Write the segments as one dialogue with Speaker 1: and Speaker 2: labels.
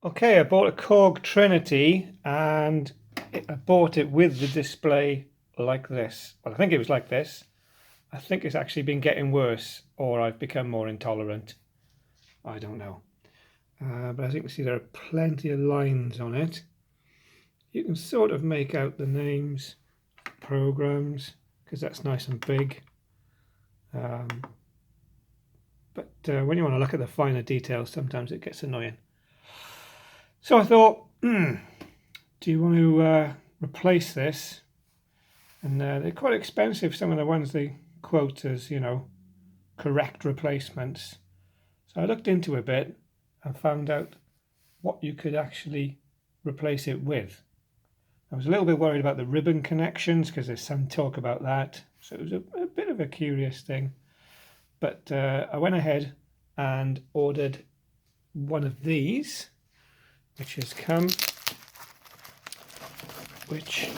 Speaker 1: Okay, I bought a Korg Trinity and I bought it with the display like this. Well, I think it was like this. I think it's actually been getting worse, or I've become more intolerant. I don't know. But as you can see, there are plenty of lines on it. You can sort of make out the names, programs, because that's nice and big. But when you want to look at the finer details, sometimes it gets annoying. So I thought, do you want to replace this? And they're quite expensive, some of the ones they quote as, you know, correct replacements. So I looked into a bit and found out what you could actually replace it with. I was a little bit worried about the ribbon connections because there's some talk about that. So it was a bit of a curious thing. But I went ahead and ordered one of these, which has come, which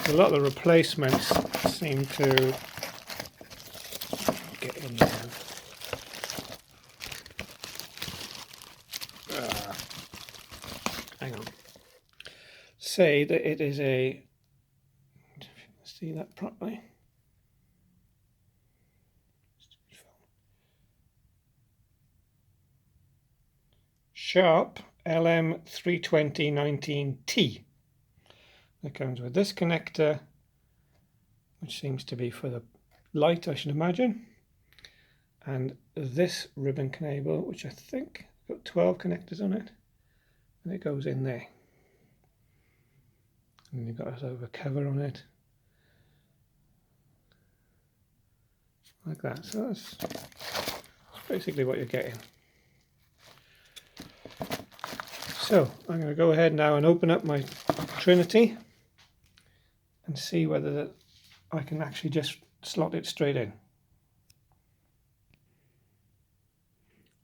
Speaker 1: a lot of the replacements seem to get in there. Hang on. Say that it is a, if you can see that properly. Sharp LM32019T. That comes with this connector, which seems to be for the light, I should imagine, and this ribbon cable, which I think got 12 connectors on it, and it goes in there. And you've got a sort of a cover on it, like that. So that's basically what you're getting. So I'm going to go ahead now and open up my Trinity and see whether I can actually just slot it straight in.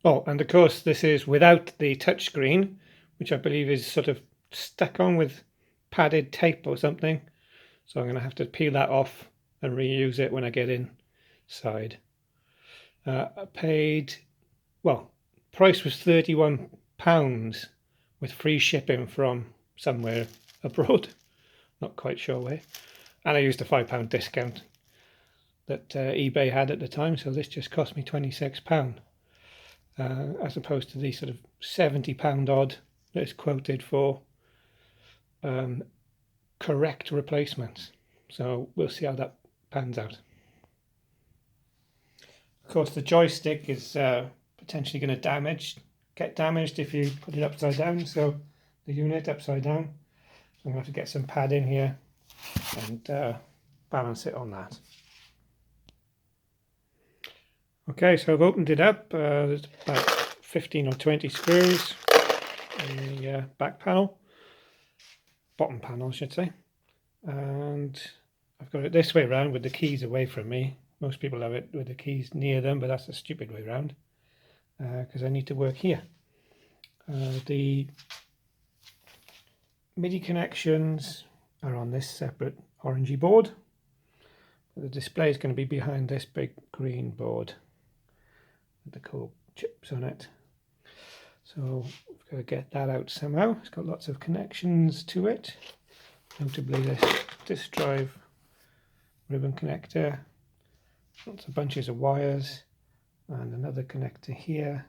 Speaker 1: Oh, and of course this is without the touchscreen, which I believe is sort of stuck on with padded tape or something. So I'm going to have to peel that off and reuse it when I get inside. I paid, well, price was £31 with free shipping from somewhere abroad, not quite sure where, and I used a £5 discount that eBay had at the time, so this just cost me £26 as opposed to the sort of £70 odd that is quoted for correct replacements. So we'll see how that pans out. Of course, the joystick is potentially going to get damaged if you put it upside down, so the unit upside down. So I'm going to have to get some pad in here and balance it on that. Okay, so I've opened it up. There's about 15 or 20 screws in the back panel, bottom panel I should say, and I've got it this way around with the keys away from me. Most people have it with the keys near them, but that's a stupid way around because I need to work here. The MIDI connections are on this separate orangey board. The display is going to be behind this big green board with the Korg chips on it. So we've got to get that out somehow. It's got lots of connections to it, notably this disk drive ribbon connector, lots of bunches of wires, and another connector here,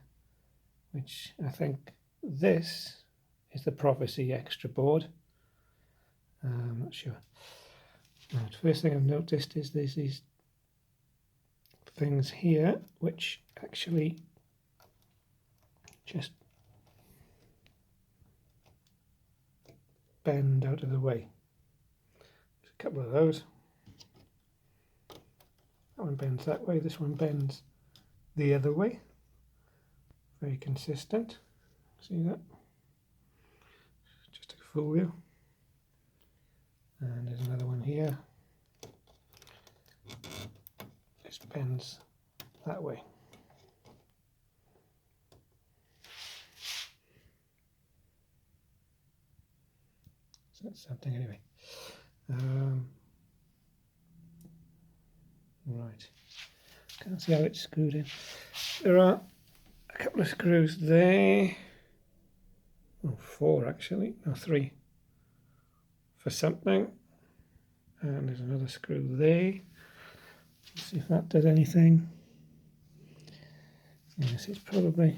Speaker 1: which I think this is the Prophecy extra board. I'm not sure. Right, first thing I've noticed is there's these things here which actually just bend out of the way. There's a couple of those. That one bends that way, this one bends the other way. Very consistent. See that? Just to fool you. And there's another one here. This bends that way. So that's something anyway. Right. Can't see how it's screwed in. There are a couple of screws there. Oh, 4 actually, no 3 for something. And there's another screw there. Let's see if that does anything. Yes, it's probably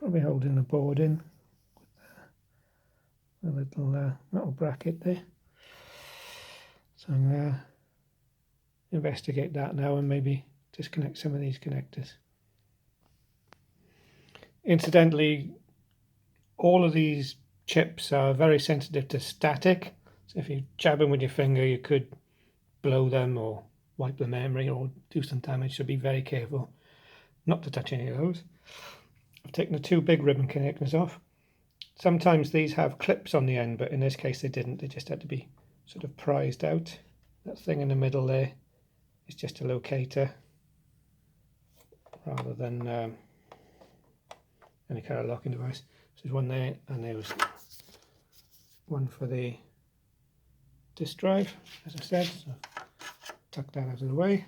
Speaker 1: holding the board in with a little bracket there. So I'm going to investigate that now and maybe disconnect some of these connectors. Incidentally, all of these chips are very sensitive to static, so if you jab them with your finger you could blow them or wipe the memory or do some damage, so be very careful not to touch any of those. I've taken the 2 big ribbon connectors off. Sometimes these have clips on the end, but in this case they didn't, they just had to be sort of prized out. That thing in the middle there is just a locator rather than any kind of locking device. So there's one there, and there was one for the disk drive, as I said, so tuck that out of the way.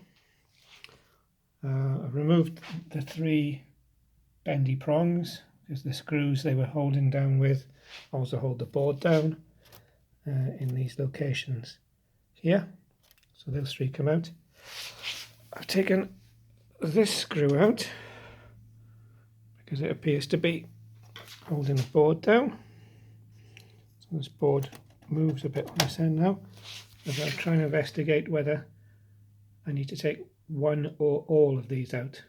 Speaker 1: I've removed the 3 bendy prongs because the screws they were holding down with also hold the board down in these locations here, so those 3 come out. I've taken this screw out because it appears to be holding the board down. So this board moves a bit on this end now, as I'm trying to investigate whether I need to take 1 or all of these out.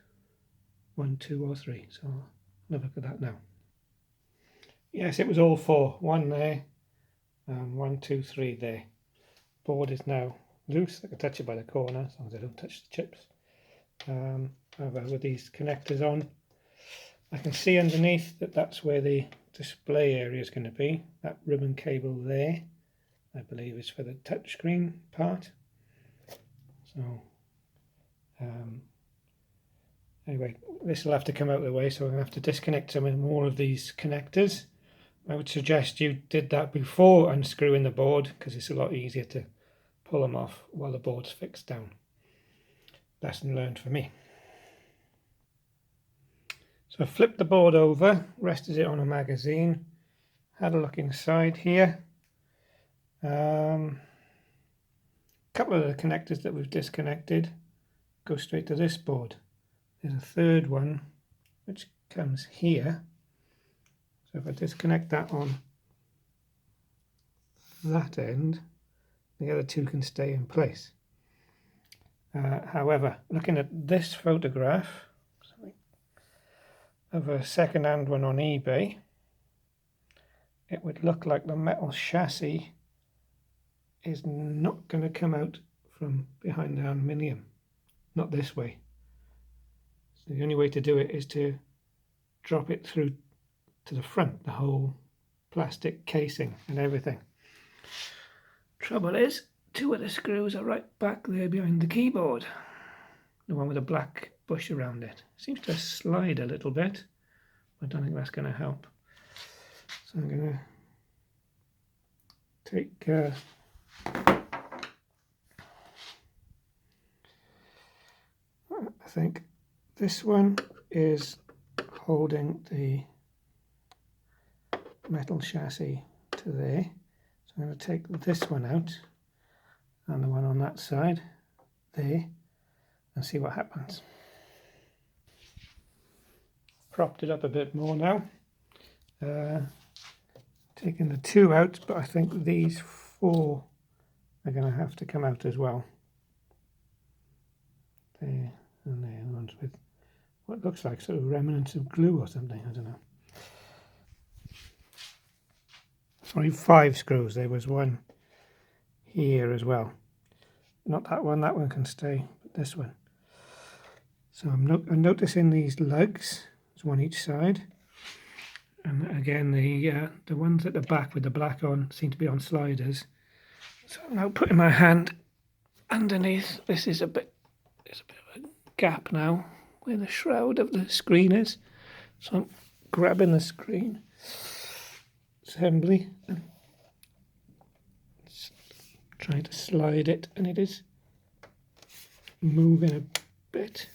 Speaker 1: 1, 2 or 3, so I'll have a look at that now. Yes, it was all 4. 1 there, and 1, 2, 3 there. Board is now loose. I can touch it by the corner as long as I don't touch the chips. However, with these connectors on, I can see underneath that that's where the display area is going to be. That ribbon cable there, I believe, is for the touchscreen part. So anyway, this will have to come out of the way, so I'm going to have to disconnect some more of these connectors. I would suggest you did that before unscrewing the board, because it's a lot easier to pull them off while the board's fixed down. Lesson learned for me. So I flipped the board over, rested it on a magazine, had a look inside here. A couple of the connectors that we've disconnected go straight to this board. There's a 3rd one which comes here. So if I disconnect that on that end, the other 2 can stay in place. However, looking at this photograph of a second-hand one on eBay, it would look like the metal chassis is not going to come out from behind the aluminium, not this way. So the only way to do it is to drop it through to the front, the whole plastic casing and everything. Trouble is, 2 of the screws are right back there behind the keyboard, the one with a black bush around it. Seems to slide a little bit, but I don't think that's going to help. So I'm going to take I think this one is holding the metal chassis to there, so I'm going to take this one out and the one on that side there and see what happens. Propped it up a bit more now, taking the 2 out, but I think these 4 are going to have to come out as well. There and there, the ones with what looks like sort of remnants of glue or something, I don't know. Sorry, 5 screws. There was one here as well. Not that one can stay, but this one. So I'm noticing these lugs. There's one each side. And again, the ones at the back with the black on seem to be on sliders. So I'm now putting my hand underneath. This is there's a bit of a gap now where the shroud of the screen is. So I'm grabbing the screen assembly and trying to slide it, and it is moving a bit.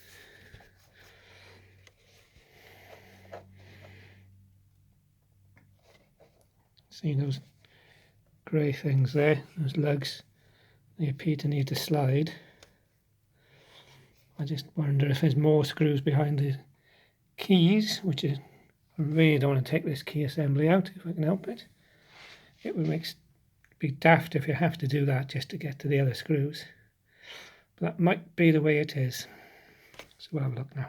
Speaker 1: See those grey things there, those lugs, they appear to need to slide. I just wonder if there's more screws behind the keys, which is, I really don't want to take this key assembly out if I can help it. It would be daft if you have to do that just to get to the other screws. But that might be the way it is. So we'll have a look now.